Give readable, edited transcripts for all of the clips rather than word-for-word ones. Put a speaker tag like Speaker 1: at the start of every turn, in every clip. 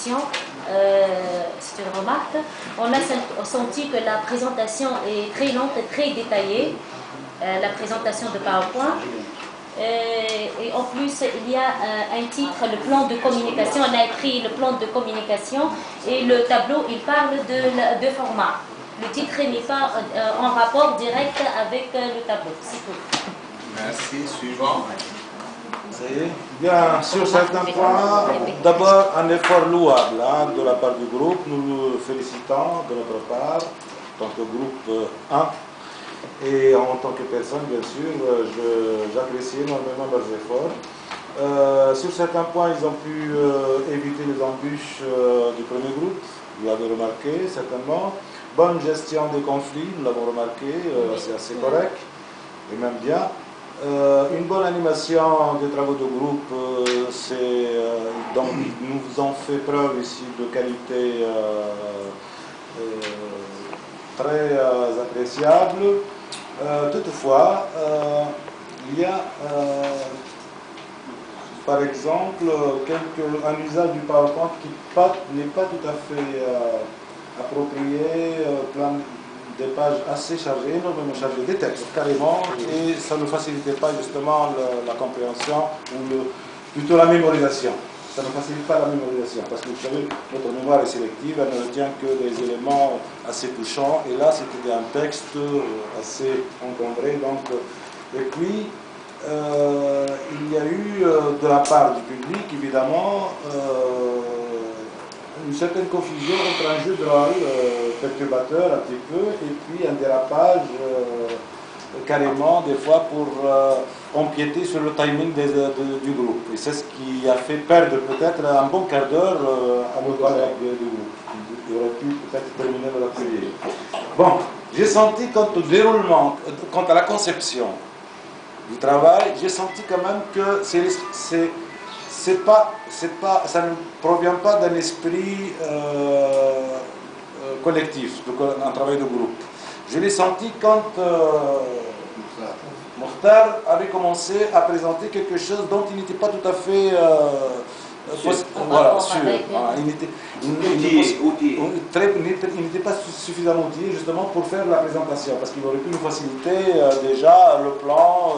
Speaker 1: communication, c'est une remarque. On a senti que la présentation est très lente et très détaillée, la présentation de PowerPoint. Et en plus, il y a un titre, le plan de communication. On a écrit le plan de communication et le tableau, il parle de format. Le titre n'est pas en rapport direct avec le tableau. C'est tout.
Speaker 2: Merci. Suivant.
Speaker 3: Bien, sur certains points, d'abord un effort louable de la part du groupe. Nous nous félicitons de notre part, en tant que groupe 1. Et en tant que personne, bien sûr, j'apprécie énormément leurs efforts. Sur certains points, ils ont pu éviter les embûches du premier groupe, vous l'avez remarqué certainement. Bonne gestion des conflits, nous l'avons remarqué, c'est assez correct, et même bien. Une bonne animation des travaux de groupe, donc nous avons fait preuve ici de qualité très appréciable. Toutefois, il y a par exemple un usage du PowerPoint qui n'est pas tout à fait approprié, des pages assez chargées, énormément chargées, des textes carrément, et ça ne facilitait pas justement la compréhension ou plutôt la mémorisation. Ça ne facilite pas la mémorisation, parce que vous savez, notre mémoire est sélective, elle ne retient que des éléments assez touchants, et là c'était un texte assez encombré. Donc, et puis, il y a eu de la part du public, évidemment, une certaine confusion entre un jeu de rôle perturbateur un petit peu, et puis un dérapage carrément, des fois, pour empiéter sur le timing du groupe. Et c'est ce qui a fait perdre peut-être un bon quart d'heure à nos collègues du groupe. Ils auraient pu peut-être terminer leur atelier. Bon, j'ai senti quant au déroulement, quant à la conception du travail, j'ai senti quand même que ça ne provient pas d'un esprit collectif, d'un travail de groupe. Je l'ai senti quand Mokhtar avait commencé à présenter quelque chose dont il n'était pas tout à fait sûr. Il n'était pas suffisamment outillé justement pour faire la présentation, parce qu'il aurait pu nous faciliter déjà le plan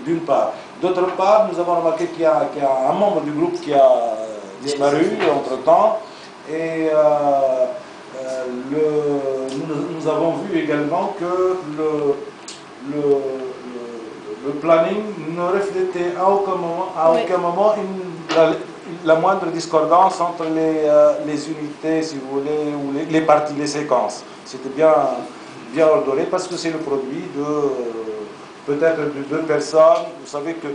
Speaker 3: d'une part. D'autre part, nous avons remarqué qu'il y a un membre du groupe qui a disparu entre-temps, et nous avons vu également que le planning ne reflétait à aucun moment la moindre discordance entre les unités, si vous voulez, ou les parties, les séquences. C'était bien ordonné, parce que c'est le produit peut-être de deux personnes. Vous savez que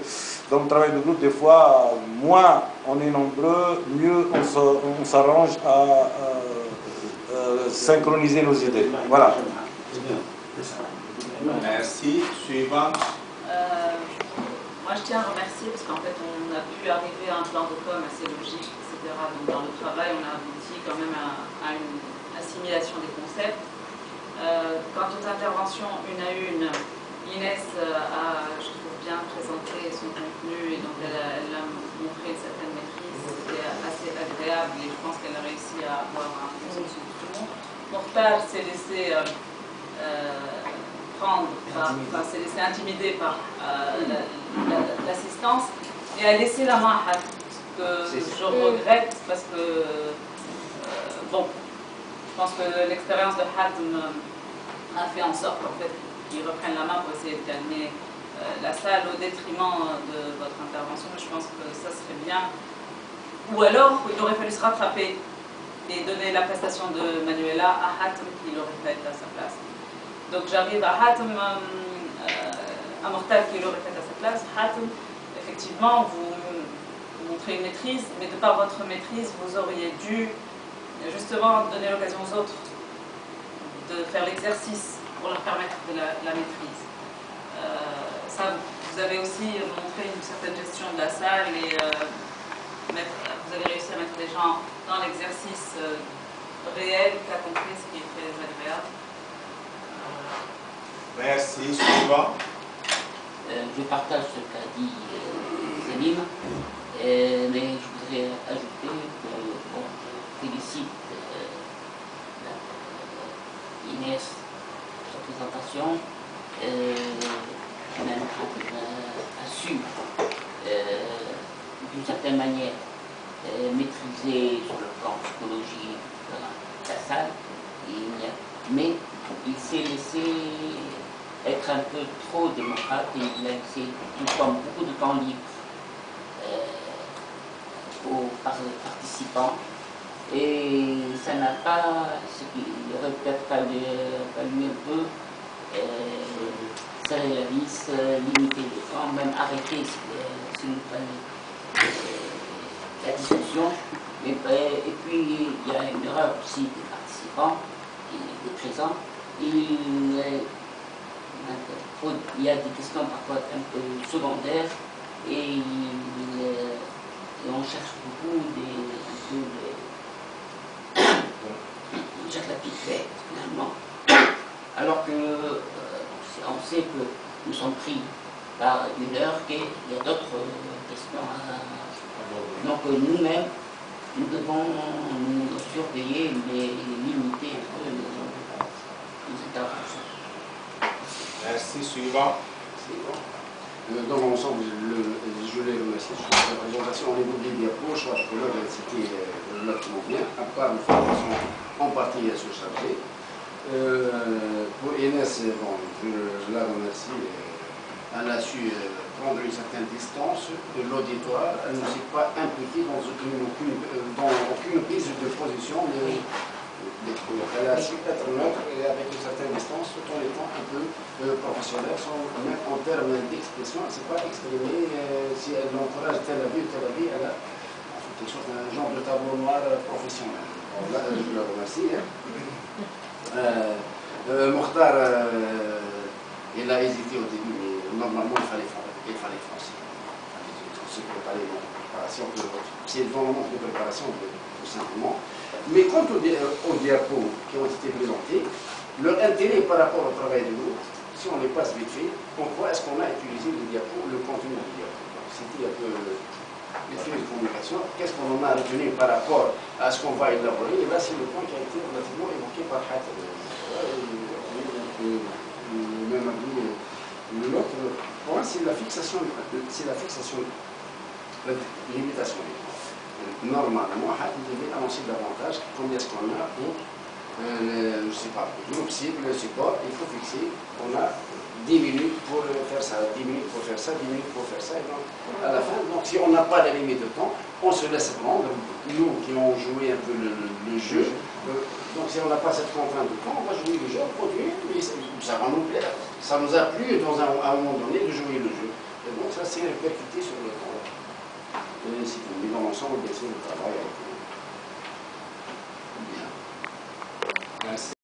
Speaker 3: dans le travail de groupe, des fois, moins on est nombreux, mieux on s'arrange à synchroniser nos idées. Voilà.
Speaker 2: Merci. Suivant.
Speaker 4: Moi, je tiens à remercier parce qu'en fait, on a pu arriver à un plan de com assez logique, etc. Donc, dans le travail, on a abouti quand même à une assimilation des concepts. Quant aux interventions une à une, Inès a, je trouve, bien présenté son contenu, et donc elle a montré une certaine maîtrise. C'était assez agréable, et je pense qu'elle a réussi à avoir un consensus de tout le monde. Mokhtar s'est laissé s'est laissé intimider par l'assistance, et a laissé la main à Hatem, ce que je regrette, parce que bon, je pense que l'expérience de Hatem a fait en sorte en fait qu'ils reprennent la main pour essayer de calmer la salle au détriment de votre intervention. Je pense que ça serait bien, ou alors il aurait fallu se rattraper et donner la prestation de Manuela à Hatem, qui l'aurait fait à sa place. Donc j'arrive à Hatem, à Mokhtar qui l'aurait fait à sa place. Hatem, effectivement, vous montrez une maîtrise, mais de par votre maîtrise, vous auriez dû justement donner l'occasion aux autres de faire l'exercice pour leur permettre de la maîtrise. Vous avez aussi montré une certaine gestion de la salle, et vous avez réussi à mettre les gens dans l'exercice réel, cas concret, ce qui est très agréable.
Speaker 2: Merci. Suivant.
Speaker 5: Je partage ce qu'a dit Salim. Mais je voudrais ajouter que bon, je félicite Inès pour sa présentation. Même a su, d'une certaine manière, maîtriser sur le plan psychologique la salle, mais il s'est laissé être un peu trop démocrate et il a laissé beaucoup de temps libre aux participants. Et ça n'a pas, ce qu'il aurait peut-être fallu un peu serrer la vis, limiter le temps, même arrêter s'il nous fallait la discussion. Et puis il y a une erreur aussi des participants, des présents. Il y a des questions parfois un peu secondaires et on cherche beaucoup on cherche la petite bête finalement. Alors que on sait que nous sommes pris par une heure qu'il y a d'autres questions à... Donc nous-mêmes, nous devons nous surveiller mais limiter un peu nos interventions.
Speaker 2: Merci. Suivant.
Speaker 6: Dans l'ensemble, je les remercie sur la présentation au niveau des diapos. Je crois que là, c'était relativement bien, à part une formation en partie surchargée. Pour Inès, bon, je la remercie. Elle a su prendre une certaine distance de l'auditoire. Elle ne s'est pas impliquée dans aucune prise de position. Elle a su être neutre et avec une certaine distance, tout en étant un peu professionnelle, même en termes d'expression. Elle ne s'est pas exprimée si elle encourage tel avis ou tel avis. Elle a en quelque sorte un genre de tableau noir professionnel. Bon, là, je la remercie. Mokhtar, il a hésité au début, mais normalement il fallait foncer. Se préparer dans la préparation, c'est dans le manque de préparation tout simplement. Mais quant aux diapos qui ont été présentés, leur intérêt par rapport au travail de groupe, si on les passe vite fait, pourquoi est-ce qu'on a utilisé le contenu du diapo? C'était un peu l'effet de communication. Qu'est-ce qu'on en a retenu par rapport à ce qu'on va élaborer? Et là, c'est le point qui a été relativement évoqué par Hat. Même avis. L'autre point, c'est la fixation, l'imitation. Normalement, il devait annoncer davantage combien est-ce qu'on a pour, je ne sais pas, le groupe cible, le support, il faut fixer, on a 10 minutes pour faire ça, 10 minutes pour faire ça, 10 minutes pour faire ça, et donc à la fin, donc si on n'a pas la limite de temps, on se laisse prendre, nous qui avons joué un peu le jeu, donc si on n'a pas cette contrainte de temps, on va jouer le jeu, on continue, mais ça va nous plaire, ça nous a plu à un moment donné de jouer le jeu, et donc ça s'est répercuté sur le temps. Et c'est tout. Dans l'ensemble, bien sûr, le travail a été bien.
Speaker 2: Merci.